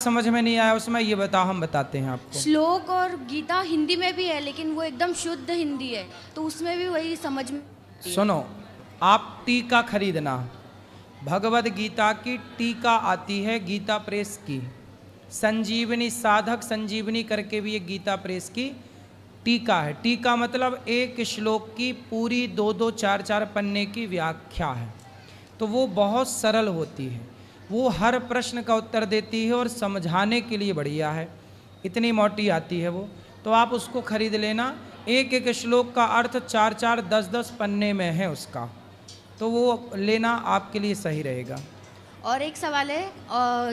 समझ में नहीं आया उसमें, ये बताओ, हम बताते हैं आपको। श्लोक और गीता हिंदी में भी है, लेकिन वो एकदम शुद्ध हिंदी है, तो उसमें भी वही समझ में। सुनो, आप टीका खरीदना, भगवद गीता की टीका आती है गीता प्रेस की, संजीवनी साधक संजीवनी करके भी एक गीता प्रेस की टीका है। टीका मतलब एक श्लोक की पूरी 2-2, 4-4 पन्ने की व्याख्या है। तो वो बहुत सरल होती है, वो हर प्रश्न का उत्तर देती है और समझाने के लिए बढ़िया है। इतनी मोटी आती है वो, तो आप उसको खरीद लेना। एक एक श्लोक का अर्थ 4-4, 10-10 पन्ने में है उसका, तो वो लेना आपके लिए सही रहेगा। और एक सवाल है,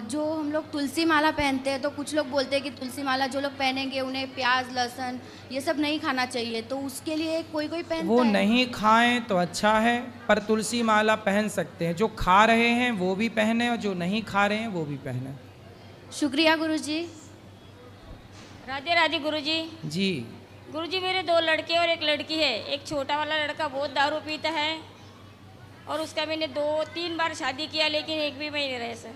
जो हम लोग तुलसी माला पहनते हैं, तो कुछ लोग बोलते हैं कि तुलसी माला जो लोग पहनेंगे उन्हें प्याज लहसुन ये सब नहीं खाना चाहिए, तो उसके लिए कोई कोई पहनता वो है। नहीं खाएं तो अच्छा है, पर तुलसी माला पहन सकते हैं। जो खा रहे हैं वो भी पहने और जो नहीं खा रहे हैं वो भी पहने। शुक्रिया गुरुजी। राधे राधे गुरुजी। जी। गुरुजी, मेरे 2 लड़के और एक लड़की है। एक छोटा वाला लड़का बहुत दारू पीता है और उसका मैंने 2-3 बार शादी किया, लेकिन एक भी नहीं रहे सर।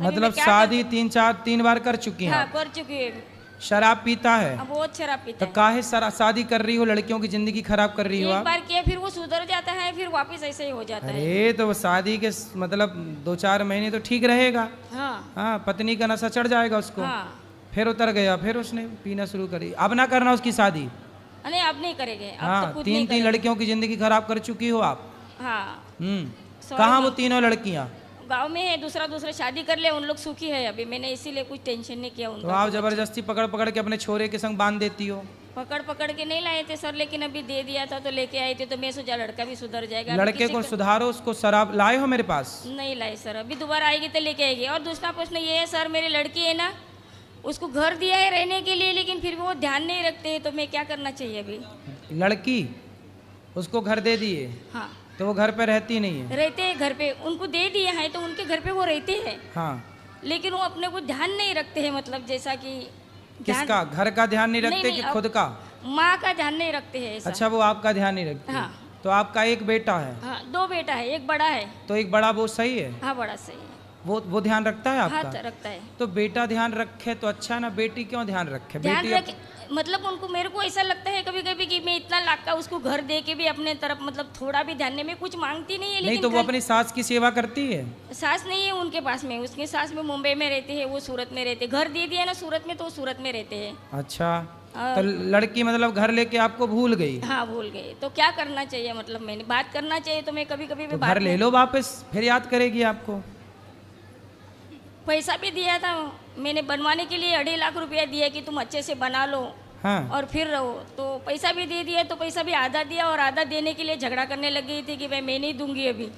मतलब शादी 3 बार कर चुकी हैं? हाँ, कर चुकी है। शराब पीता है? बहुत शराब पीता तो है। काहे शादी कर रही हो, लड़कियों की जिंदगी खराब कर रही हो एक आप? बार किया, फिर वो सुधर जाता है, फिर वापस ऐसे ही हो जाता है। अरे तो शादी के मतलब 2-4 महीने तो ठीक रहेगा। हाँ हाँ, पत्नी का नशा चढ़ जाएगा उसको। हाँ। फिर उतर गया, फिर उसने पीना शुरू करी। अब ना करना उसकी शादी। नहीं, अब नहीं करेंगे। अब हाँ, तो खुद नहीं 3 करेंगे। लड़कियों की जिंदगी खराब कर चुकी हो आप। हाँ। कहाँ वो तीनों लड़कियाँ? गांव में है, दूसरा शादी कर ले, उन लोग सुखी है अभी। मैंने इसीलिए कुछ टेंशन नहीं किया उनका। तो आप जबरदस्ती पकड़ के अपने छोरे के संग बांध देती हो। पकड़ के नहीं लाए थे सर, लेकिन अभी दे दिया था तो लेके आए थे, तो मैं सोचा लड़का भी सुधर जाएगा। अभी लड़के किसी को सुधारो, उसको शराब लाए हो मेरे पास? नहीं लाए सर, अभी दोबारा आएगी तो लेके आएगी। और दूसरा प्रश्न ये है सर, मेरी लड़की है ना, उसको घर दिया है रहने के लिए, लेकिन फिर भी वो ध्यान नहीं रखते हैं, तो मैं क्या करना चाहिए अभी? लड़की, उसको घर दे दिए? हाँ। तो वो घर पे रहती नहीं है? रहते हैं घर पे, उनको दे दिए हैं तो उनके घर पे वो रहते हैं। हाँ। लेकिन वो अपने को ध्यान नहीं रखते हैं, मतलब जैसा कि किसका? घर का ध्यान नहीं रखते कि खुद का? माँ का ध्यान नहीं रखते हैं ऐसा। अच्छा, वो आपका ध्यान नहीं रखते? हाँ। तो आपका एक बेटा है? हाँ, 2 बेटा है, एक बड़ा है। तो एक बड़ा वो सही है? हाँ, बड़ा सही है। वो ध्यान रखता है आपका? हाँ, रखता है। तो बेटा ध्यान रखे तो अच्छा ना, बेटी क्यों ध्यान रखे? ध्यान बेटी रखे, मतलब उनको, मेरे को ऐसा लगता है कभी कभी कि मैं इतना लाख का उसको घर दे के भी अपने तरफ मतलब थोड़ा भी ध्यान नहीं, मैं कुछ मांगती नहीं है। नहीं लेकिन तो वो अपनी सास की सेवा करती है? सास नहीं है उनके पास में, उसकी सास में मुंबई में रहते हैं, वो सूरत में रहते। घर दे दिया ना सूरत में, तो वो सूरत में रहते हैं। अच्छा, तो लड़की मतलब घर लेके आपको भूल गई? हाँ, भूल गए। तो क्या करना चाहिए? मतलब मैंने बात करना चाहिए, तो मैं कभी कभी तो घर ले लो वापस, फिर याद करेगी आपको। पैसा भी दिया था मैंने बनवाने के लिए, 2.5 लाख रुपया दिया कि तुम अच्छे से बना लो। हाँ। और फिर रहो। तो पैसा भी दे दिया, तो पैसा भी आधा दिया, और आधा देने के लिए झगड़ा करने लग गई थी कि भाई मैं नहीं दूंगी अभी।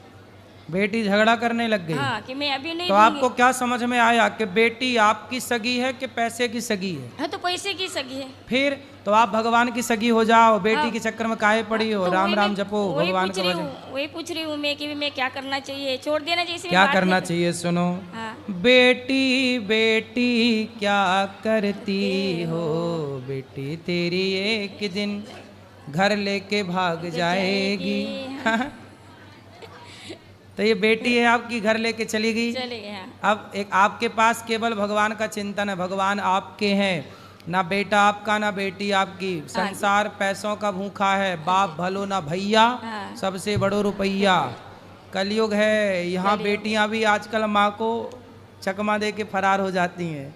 बेटी झगड़ा करने लग गई? हाँ, कि मैं अभी नहीं तो दूंगी। आपको क्या समझ में आया कि बेटी आपकी सगी है कि पैसे की सगी है? हाँ, तो पैसे की सगी है। फिर तो आप भगवान की सगी हो जाओ, बेटी हाँ। के चक्कर में काहे पड़ी हो? तो राम वही राम मैं- जपो, वही भगवान पूछ का रही भजन। हूँ, वही पूछ रही हूँ मैं कि मैं क्या करना चाहिए? छोड़ देना चाहिए? क्या करना चाहिए? सुनो, हाँ। बेटी बेटी क्या करती हो, बेटी तेरी एक दिन घर लेके भाग जाएगी। तो ये बेटी है आपकी, घर लेके चली गई। चले गए। हाँ। अब एक आपके पास केवल भगवान का चिंतन है, भगवान आपके हैं, ना बेटा आपका ना बेटी आपकी। संसार पैसों का भूखा है, बाप भलो ना भैया, हाँ। सबसे बड़ो रुपैया। कलयुग है, यहाँ बेटियाँ भी आजकल माँ को चकमा दे के फरार हो जाती हैं।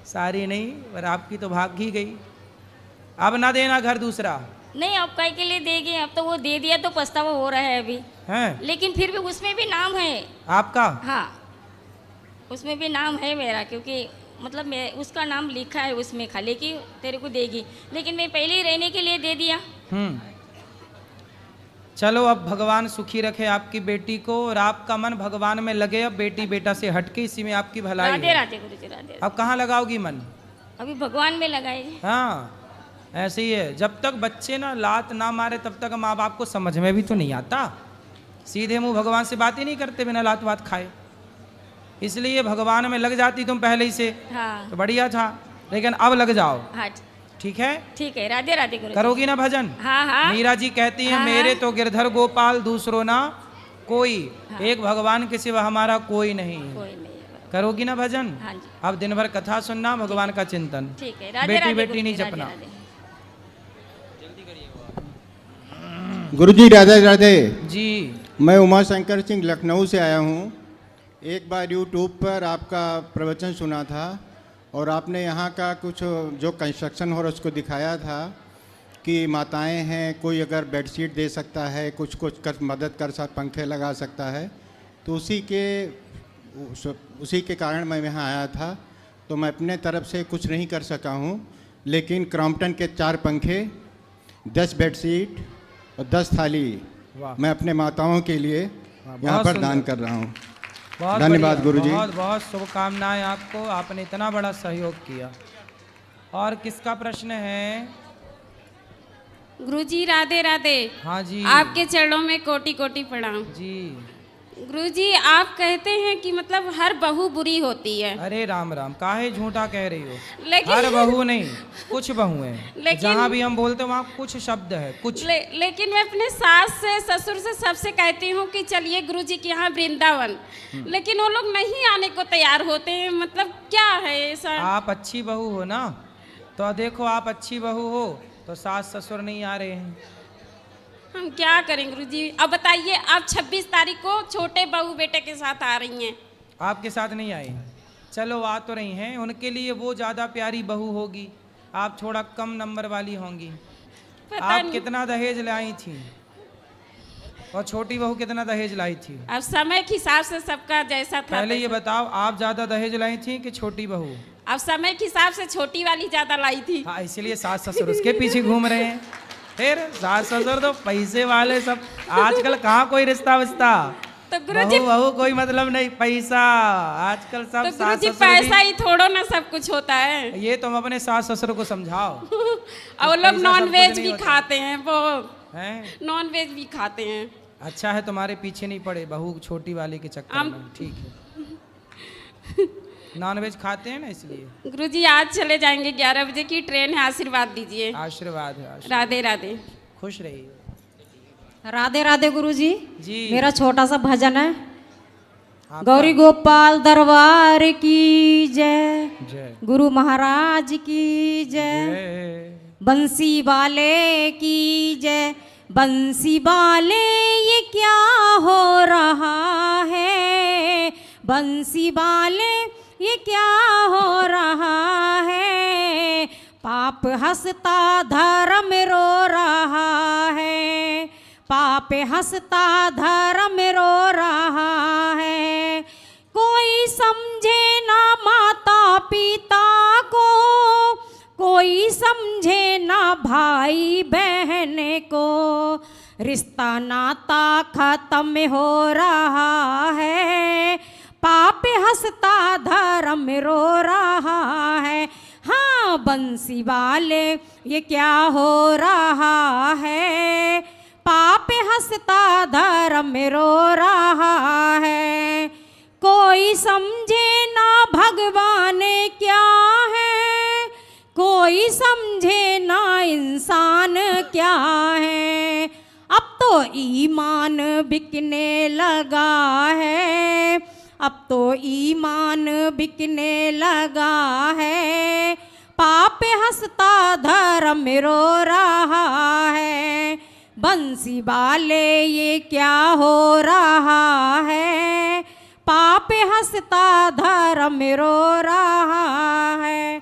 सारी नहीं, पर आपकी तो भाग ही गई। अब ना देना घर दूसरा। नहीं, अब काय के लिए देगी? अब तो वो दे दिया तो पछतावा हो रहा है अभी। हैं? लेकिन फिर भी उसमें भी नाम है आपका? हाँ, उसमें भी नाम है मेरा, क्योंकि मतलब मैं उसका नाम लिखा है उसमें खाली कि तेरे को देगी, लेकिन मैं पहले ही रहने के लिए दे दिया। चलो, अब भगवान सुखी रखे आपकी बेटी को और आपका मन भगवान में लगे। अब बेटी बेटा से हटके, इसी में आपकी भलाई राधे है। राधे गुरुजी, राधे। अब कहाँ लगाओगी मन? अभी भगवान में लगाए। हाँ, ऐसे ही है। जब तक बच्चे ना लात ना मारे तब तक माँ बाप को समझ में भी तो नहीं आता। सीधे मुंह भगवान से बात ही नहीं करते बिना लात वात खाए। इसलिए भगवान में लग जाती तुम पहले ही से। हाँ। तो बढ़िया था, लेकिन अब लग जाओ। हाँ, ठीक है? ठीक है। राधे राधे गुरुजी। करोगी ना भजन? हाँ हाँ। मीरा जी कहती हैं, हाँ, मेरे हाँ। तो गिरधर गोपाल दूसरो ना कोई। हाँ। एक भगवान के सिवा हमारा कोई नहीं है। कोई नहीं है। करोगी ना भजन? हाँ जी। अब दिन भर कथा सुनना, भगवान का चिंतन। ठीक है। राधे बेटी राधे बेटी गुरुजी, नहीं राधे जपना। राधे। गुरुजी राधे राधे। जी मैं उमा शंकर सिंह लखनऊ से आया हूँ। एक बार यूट्यूब पर आपका प्रवचन सुना था और आपने यहाँ का कुछ जो कंस्ट्रक्शन हो रहा उसको दिखाया था कि माताएं हैं, कोई अगर बेडशीट दे सकता है, कुछ कुछ कर मदद कर सकता, पंखे लगा सकता है। तो उसी के कारण मैं यहाँ आया था। तो मैं अपने तरफ से कुछ नहीं कर सका हूँ, लेकिन क्रॉम्पटन के 4 पंखे, 10 बेडशीट और 10 थाली वाह। मैं अपने माताओं के लिए बहुत यहाँ पर सुंदर। दान कर रहा हूँ। बहुत धन्यवाद बढ़िया, गुरुजी। बहुत बहुत शुभकामनाएं आपको, आपने इतना बड़ा सहयोग किया। और किसका प्रश्न है? गुरुजी राधे राधे। हाँ जी। आपके चरणों में कोटि कोटि प्रणाम। जी। गुरुजी आप कहते हैं कि मतलब हर बहू बुरी होती है। अरे राम राम, काहे झूठा कह रही हो? लेकिन हर बहू नहीं, कुछ बहू हैं। लेकिन- जहाँ भी हम बोलते हैं वहाँ कुछ शब्द है, कुछ। लेकिन मैं अपने सास से ससुर से सबसे कहती हूँ कि चलिए गुरुजी के यहाँ वृंदावन, लेकिन वो लोग नहीं आने को तैयार होते हैं। मतलब क्या है ऐसा? आप अच्छी बहू हो ना, तो देखो आप अच्छी बहू हो तो सास ससुर नहीं आ रहे हैं। हम क्या करें गुरुजी? अब बताइए, आप 26 तारीख को छोटे बहू बेटे के साथ आ रही हैं। आपके साथ नहीं आई, चलो आ तो रही हैं, उनके लिए वो ज़्यादा प्यारी बहू होगी, आप थोड़ा कम नंबर वाली होंगी। पता आप नहीं। कितना दहेज लाई थी और छोटी बहू कितना दहेज लाई थी? अब समय के हिसाब से सबका जैसा था पहले ये तैसा। बताओ, आप ज़्यादा दहेज लाई थी कि छोटी बहू? अब समय के हिसाब से छोटी वाली ज्यादा लाई थी। हाँ, इसलिए सास ससुर उसके पीछे घूम रहे हैं। फिर सास ससुर तो पैसे वाले सब, आजकल कहाँ कोई रिश्ता विश्ता, तो गुरुजी, बहू बहू कोई मतलब नहीं, पैसा आजकल सब। तो सास गुरुजी ससुर पैसा भी- ही थोड़ो ना सब कुछ होता है। ये तुम अपने सास ससुर को समझाओ। और वो लोग पैसा सब नॉन कुछ वेज नहीं भी होता। खाते हैं, वो हैं? नॉन वेज भी खाते हैं। अच्छा है तुम्हारे पीछे नहीं पड़े बहू छोटी वाली के चक्कर हम- में, ठीक है। नॉनवेज खाते हैं ना, इसलिए। गुरुजी आज चले जाएंगे, 11 बजे की ट्रेन है, आशीर्वाद दीजिए। आशीर्वाद है, आशीर्वाद। राधे राधे। खुश रहिए। राधे राधे गुरुजी। जी। मेरा छोटा सा भजन है। आपका- गौरी गोपाल दरबार की जय, जय गुरु महाराज की जय, जय। बंसी वाले की जय। बंसी वाले ये क्या हो रहा है, बंसी वाले ये क्या हो रहा है, पाप हंसता धर्म रो रहा है, पाप हंसता धर्म रो रहा है। कोई समझे ना माता पिता को, कोई समझे ना भाई बहन को, रिश्ता नाता खत्म हो रहा है, पाप हंसता धर्म रो रहा है। हाँ बंसी वाले ये क्या हो रहा है, पाप हंसता धर्म रो रहा है। कोई समझे ना भगवान क्या है, कोई समझे ना इंसान क्या है। अब तो ईमान बिकने लगा है, अब तो ईमान बिकने लगा है, पाप हंसता धर्म रो रहा है। बंसी वाले ये क्या हो रहा है, पाप हंसता धर्म रो रहा है।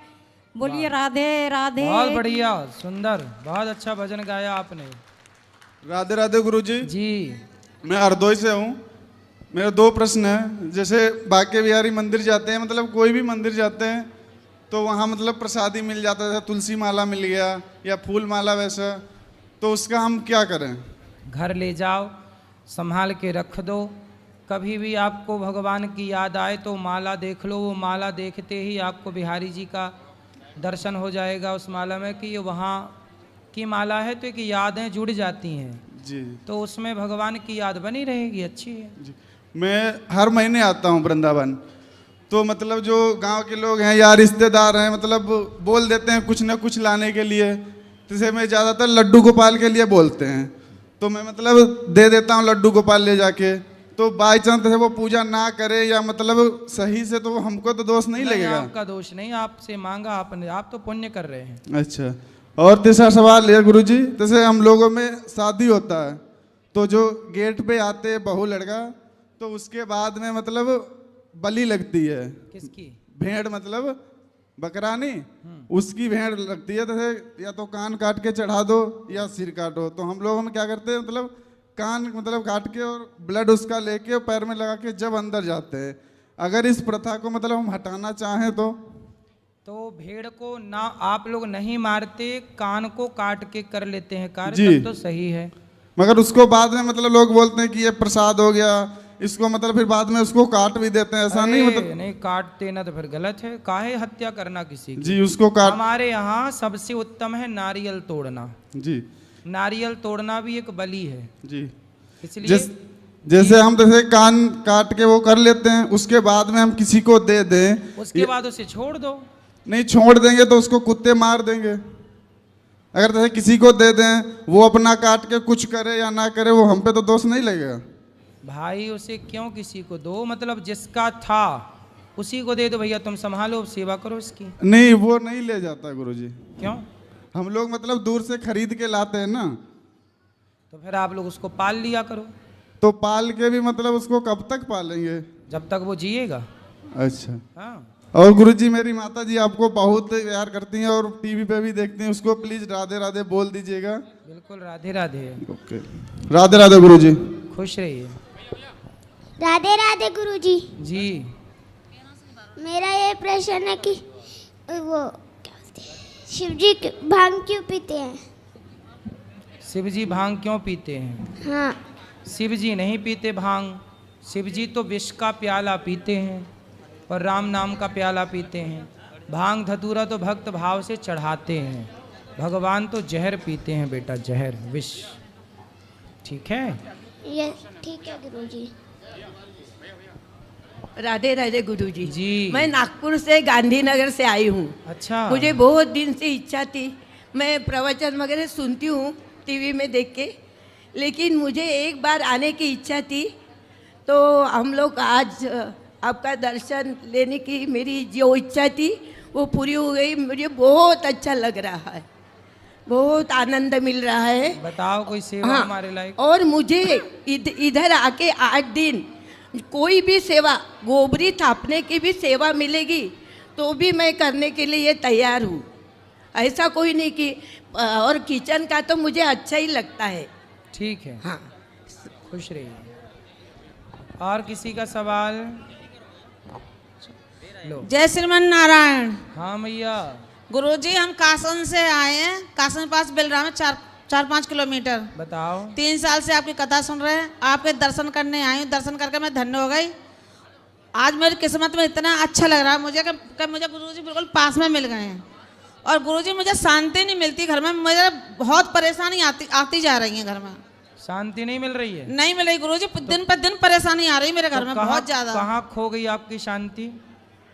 बोलिए राधे राधे। बहुत बढ़िया, सुंदर, बहुत अच्छा भजन गाया आपने। राधे राधे गुरुजी। जी। मैं हरदोई से हूँ। मेरे 2 प्रश्न हैं। जैसे बांके बिहारी मंदिर जाते हैं, मतलब कोई भी मंदिर जाते हैं तो वहाँ मतलब प्रसादी मिल जाता है, तुलसी माला मिल गया या फूल माला वैसा, तो उसका हम क्या करें? घर ले जाओ, संभाल के रख दो। कभी भी आपको भगवान की याद आए तो माला देख लो, वो माला देखते ही आपको बिहारी जी का दर्शन हो जाएगा उस माला में कि ये वहाँ की माला है, तो एक यादें जुड़ जाती हैं जी तो उसमें भगवान की याद बनी रहेगी, अच्छी है। जी। मैं हर महीने आता हूँ वृंदावन, तो मतलब जो गांव के लोग हैं या रिश्तेदार हैं मतलब बोल देते हैं कुछ ना कुछ लाने के लिए, जैसे मैं ज़्यादातर लड्डू गोपाल के लिए बोलते हैं, तो मैं मतलब दे देता हूँ लड्डू गोपाल ले जाके। तो बाई चांस है वो पूजा ना करे या मतलब सही से, तो हमको तो दोष नहीं लगेगा। आपका दोष नहीं, आपसे मांगा आपने, आप तो पुण्य कर रहे हैं। अच्छा, और तीसरा सवाल है गुरुजी, जैसे हम लोगों में शादी होता है तो जो गेट पे आते हैं बहू लड़का, तो उसके बाद में मतलब बलि लगती है। किसकी? भेड़, मतलब बकरा नहीं, उसकी भेड़ लगती है। जैसे या तो कान काट के चढ़ा दो या सिर काटो। तो हम लोग क्या करते हैं, मतलब कान मतलब काट के और ब्लड उसका लेके पैर में लगा के जब अंदर जाते हैं। अगर इस प्रथा को मतलब हम हटाना चाहें तो भेड़ को ना आप लोग नहीं मारते, कान को काट के कर लेते हैं कार्य, जी। तब तो सही है। मगर उसको बाद में मतलब लोग बोलते हैं कि ये प्रसाद हो गया, इसको मतलब फिर बाद में उसको काट भी देते हैं। ऐसा नहीं, मतलब नहीं काटते ना तो फिर गलत है। काहे हत्या करना किसी की? जी, उसको काट। हमारे यहाँ सबसे उत्तम है नारियल तोड़ना। जी, नारियल तोड़ना भी एक बलि है। जी। इसलिए जैसे हम जैसे कान काट के वो कर लेते हैं, उसके बाद में हम किसी को दे दें, उसके बाद उसे छोड़ दो। नहीं छोड़ देंगे तो उसको कुत्ते मार देंगे। अगर जैसे किसी को दे दें, वो अपना काट के कुछ करे या ना करे, वो हम पे तो दोष नहीं लगेगा। भाई उसे क्यों किसी को दो, मतलब जिसका था उसी को दे दो। भैया तुम संभालो, सेवा करो इसकी। नहीं, वो नहीं ले जाता गुरुजी। क्यों? हम लोग मतलब दूर से खरीद के लाते हैं ना। तो फिर आप लोग उसको पाल लिया करो। तो पाल के भी मतलब उसको कब तक पालेंगे? जब तक वो जिएगा। अच्छा। हाँ। और गुरुजी, मेरी माता जी आपको बहुत प्यार करती हैं और टीवी पे भी देखती हैं, उसको प्लीज राधे राधे बोल दीजिएगा। बिल्कुल, राधे राधे। ओके, राधे राधे गुरुजी। खुश रहिए। राधे राधे गुरुजी। जी। मेरा ये प्रश्न है कि वो क्या बोलते हैं, शिव जी भांग क्यों पीते हैं? शिव जी भांग क्यों पीते हैं? हाँ। शिव जी नहीं पीते भांग। शिव जी तो विष का प्याला पीते हैं और राम नाम का प्याला पीते हैं। भांग धतूरा तो भक्त भाव से चढ़ाते हैं। भगवान तो जहर पीते हैं बेटा, जहर, विष। ठीक है? ये ठीक है गुरुजी। राधे राधे गुरुजी। जी। मैं नागपुर से, गांधीनगर से आई हूँ। अच्छा। मुझे बहुत दिन से इच्छा थी, मैं प्रवचन वगैरह सुनती हूँ टीवी में देख के, लेकिन मुझे एक बार आने की इच्छा थी। तो हम लोग आज आपका दर्शन लेने की मेरी जो इच्छा थी वो पूरी हो गई। मुझे बहुत अच्छा लग रहा है, बहुत आनंद मिल रहा है। बताओ कोई सेवा हाँ, हमारे लायक। और मुझे इधर आके 8 दिन कोई भी सेवा, गोबरी थापने की भी सेवा मिलेगी तो भी मैं करने के लिए तैयार हूँ। ऐसा कोई नहीं कि, और किचन का तो मुझे अच्छा ही लगता है। ठीक है। हाँ। खुश रहिए। और किसी का सवाल? लो। जय श्रीमन नारायण। हाँ मैया। गुरुजी, हम कासन से आए हैं। कासन के पास बेलराम है, 4-5 किलोमीटर। बताओ। 3 साल से आपकी कथा सुन रहे हैं, आपके दर्शन करने आई हूँ। दर्शन करके मैं धन्य हो गई। आज मेरी किस्मत में इतना अच्छा लग रहा है मुझे कि मुझे गुरुजी बिल्कुल पास में मिल गए हैं। और गुरुजी, मुझे शांति नहीं मिलती घर में, मुझे बहुत परेशानी आती जा रही है घर में। शांति नहीं मिल रही है? नहीं मिल रही गुरुजी, दिन पर दिन परेशानी आ रही है मेरे घर में, बहुत ज़्यादा। कहाँ खो गई आपकी शांति?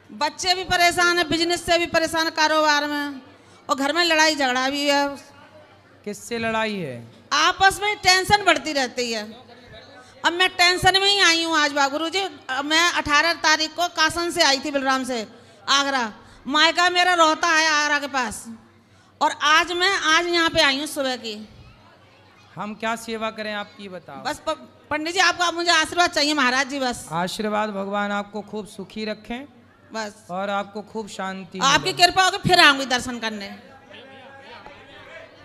बच्चे भी परेशान है, बिजनेस से भी परेशान, कारोबार में, और घर में लड़ाई झगड़ा भी है। किससे लड़ाई है? आपस में टेंशन बढ़ती रहती है। अब मैं टेंशन में ही आई हूँ आज बाबू जी। मैं 18 तारीख को कासन से आई थी, बलराम से, आगरा। मायका मेरा रोहता है आगरा के पास, और आज यहाँ पे आई हूँ सुबह की। हम क्या सेवा करें आपकी, बताओ। बस पंडित जी, आपको मुझे आशीर्वाद चाहिए महाराज जी, बस आशीर्वाद। भगवान आपको खूब सुखी रखें बस, और आपको खूब शांति। आपकी कृपा होगी, फिर आऊंगी दर्शन करने।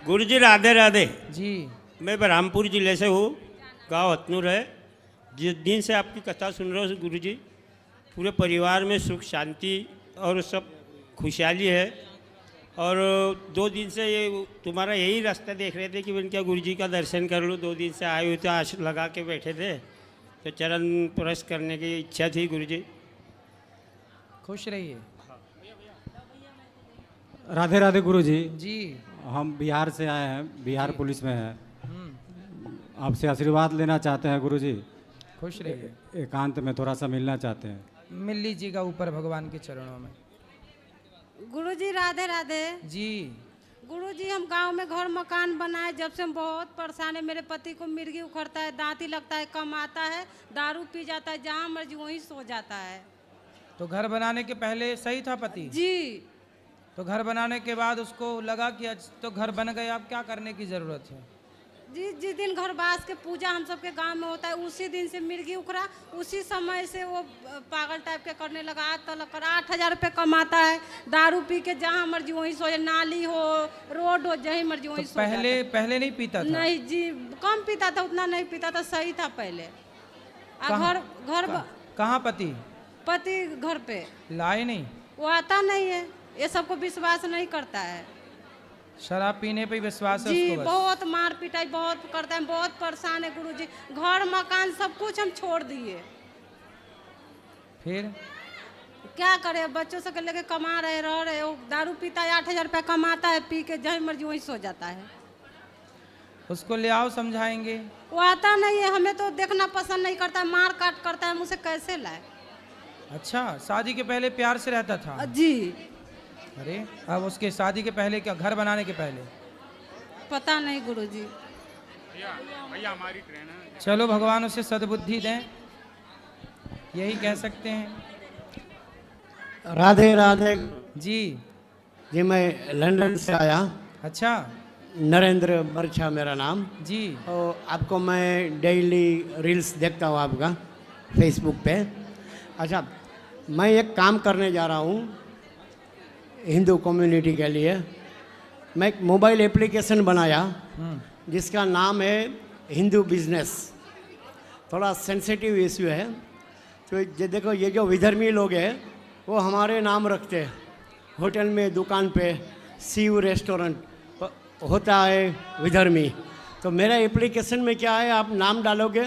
गुरुजी राधे राधे जी। मैं बरहामपुर जिले से हूँ, गांव हतनूर है। जिस दिन से आपकी कथा सुन रहा हूँ गुरुजी, पूरे परिवार में सुख शांति और सब खुशहाली है। और 2 दिन से ये तुम्हारा यही रास्ता देख रहे थे कि मैं क्या गुरुजी का दर्शन कर लूँ। 2 दिन से आए हुए थे, आश लगा के बैठे थे, तो चरण स्पर्श करने की इच्छा थी गुरुजी। खुश रहिए। राधे राधे गुरुजी। जी। हम बिहार से आए हैं, बिहार पुलिस में है। आपसे आशीर्वाद लेना चाहते हैं गुरुजी। खुश रहिए। एकांत में थोड़ा सा मिलना चाहते हैं। मिल लीजिएगा ऊपर भगवान के चरणों में। गुरुजी राधे राधे। जी। गुरुजी हम गांव में घर मकान बनाए, जब से हम बहुत परेशान है। मेरे पति को मिर्गी उखड़ता है, दांती लगता है, कम आता है, दारू पी जाता है, जहाँ मर्जी वहीं सो जाता है। तो घर बनाने के पहले सही था पति? जी। तो घर बनाने के बाद उसको लगा कि आज तो घर बन गए, अब क्या करने की जरूरत है? जी, जिस दिन घर बास के पूजा हम सबके गांव में होता है, उसी दिन से मिर्गी उखड़ा, उसी समय से वो पागल टाइप के करने लगा। आज तक 8,000 रुपये कमाता है, दारू पी के जहाँ मर्जी वहीं सो जाए, नाली हो, रोड हो, जहीं मर्जी वहीं तो सो जाता है। पहले नहीं पीता था? नहीं जी, कम पीता था, उतना नहीं पीता था, सही था पहले। कहाँ पति? पति घर पे लाए नहीं? वो आता नहीं है, ये सबको विश्वास नहीं करता है। शराब पीने पे विश्वास है जी उसको बस? बहुत मार पिटाई बहुत करता है, बहुत परेशान है गुरुजी। घर मकान सब कुछ हम छोड़ दिए। फिर क्या करे, बच्चों से लेके कमा रहे, रह रहे, वो दारू पीता है, 8,000 रुपया कमाता है, पी के जहाँ मर्जी वहीं सो जाता है। उसको ले आओ, समझाएंगे। वो आता नहीं है, हमें तो देखना पसंद नहीं करता, मार काट करता है, हम उसे कैसे लाए? अच्छा, शादी के पहले प्यार से रहता था? जी। अरे अब उसके शादी के पहले क्या, घर बनाने के पहले? पता नहीं गुरुजी। भैया हमारी ट्रेन है। चलो भगवान उसे सद्बुद्धि दें, यही कह सकते हैं। राधे राधे जी। जी मैं लंदन से आया। अच्छा। नरेंद्र बरछा मेरा नाम जी। और आपको मैं डेली रील्स देखता हूँ आपका फेसबुक पे। अच्छा, मैं एक काम करने जा रहा हूँ हिंदू कम्युनिटी के लिए। मैं एक मोबाइल एप्लीकेशन बनाया जिसका नाम है हिंदू बिजनेस। थोड़ा सेंसिटिव इश्यू है, तो ये देखो, ये जो विधर्मी लोग हैं वो हमारे नाम रखते हैं। होटल में, दुकान पे शिव रेस्टोरेंट होता है विधर्मी। तो मेरा एप्लीकेशन में क्या है, आप नाम डालोगे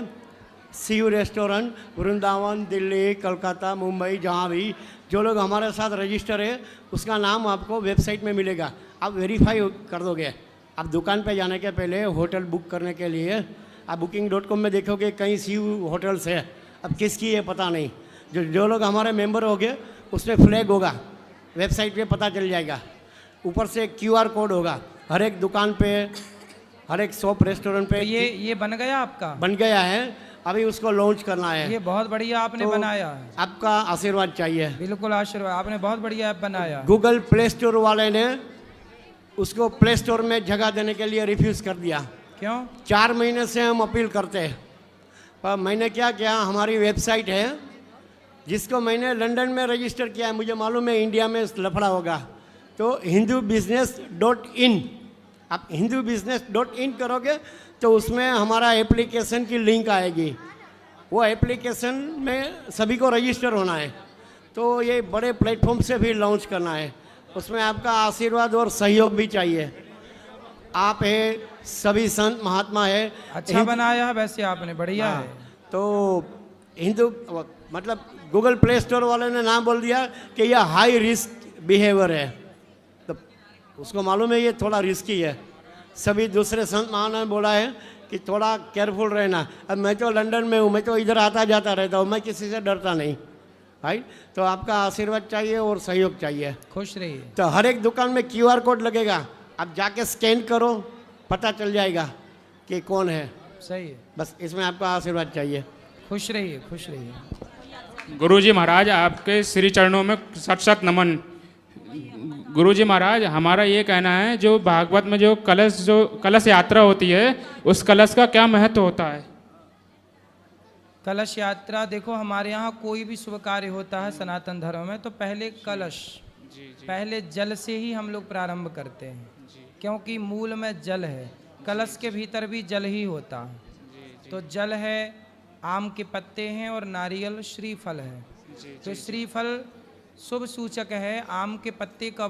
शिव रेस्टोरेंट, वृंदावन, दिल्ली, कलकत्ता, मुंबई, जहाँ भी जो लोग हमारे साथ रजिस्टर है उसका नाम आपको वेबसाइट में मिलेगा। आप वेरीफाई कर दोगे। आप दुकान पे जाने के पहले होटल बुक करने के लिए आप booking.com में देखोगे कई शिव होटल्स है। अब किसकी है पता नहीं। जो लोग हमारे मेंबर होंगे उसमें फ्लैग होगा, वेबसाइट पे पता चल जाएगा। ऊपर से QR कोड होगा हर एक दुकान पे, हर एक शॉप रेस्टोरेंट पे। तो ये बन गया आपका? बन गया है, अभी उसको लॉन्च करना है। ये बहुत बढ़िया आपने तो बनाया है। आपका आशीर्वाद चाहिए। बिल्कुल आशीर्वाद, आपने बहुत बढ़िया ऐप बनाया। गूगल प्ले स्टोर वाले ने उसको प्ले स्टोर में जगह देने के लिए रिफ्यूज़ कर दिया। क्यों? 4 महीने से हम अपील करते हैं, पर मैंने क्या किया, हमारी वेबसाइट है जिसको मैंने लंदन में रजिस्टर किया है। मुझे मालूम है इंडिया में लफड़ा होगा, तो hindubusiness.in, आप hindubusiness.in करोगे तो उसमें हमारा एप्लीकेशन की लिंक आएगी। वो एप्लीकेशन में सभी को रजिस्टर होना है। तो ये बड़े प्लेटफॉर्म से भी लॉन्च करना है, उसमें आपका आशीर्वाद और सहयोग भी चाहिए। आप है, सभी संत महात्मा है। अच्छा बनाया है वैसे आपने, बढ़िया है। तो हिंदू मतलब गूगल प्ले स्टोर वाले ने नाम बोल दिया कि यह हाई रिस्क बिहेवियर है, तो उसको मालूम है ये थोड़ा रिस्की है। सभी दूसरे संत महात्मा ने बोला है कि थोड़ा केयरफुल रहना। अब मैं तो लंदन में हूँ, मैं तो इधर आता जाता रहता हूँ, मैं किसी से डरता नहीं भाई। तो आपका आशीर्वाद चाहिए और सहयोग चाहिए। खुश रहिए। तो हर एक दुकान में QR कोड लगेगा, आप जाके स्कैन करो, पता चल जाएगा कि कौन है। सही है। बस इसमें आपका आशीर्वाद चाहिए। खुश रहिए, खुश रहिए। गुरुजी महाराज आपके श्री चरणों में शत शत नमन। गुरुजी महाराज, हमारा ये कहना है, जो भागवत में जो कलश यात्रा होती है, उस कलश का क्या महत्व होता है? कलश यात्रा, देखो हमारे यहाँ कोई भी शुभ कार्य होता है सनातन धर्म में तो पहले कलश, पहले जल से ही हम लोग प्रारंभ करते हैं, क्योंकि मूल में जल है। कलश के भीतर भी जल ही होता है। तो जल है, आम के पत्ते हैं और नारियल श्रीफल है। तो श्रीफल शुभ सूचक है। आम के पत्ते का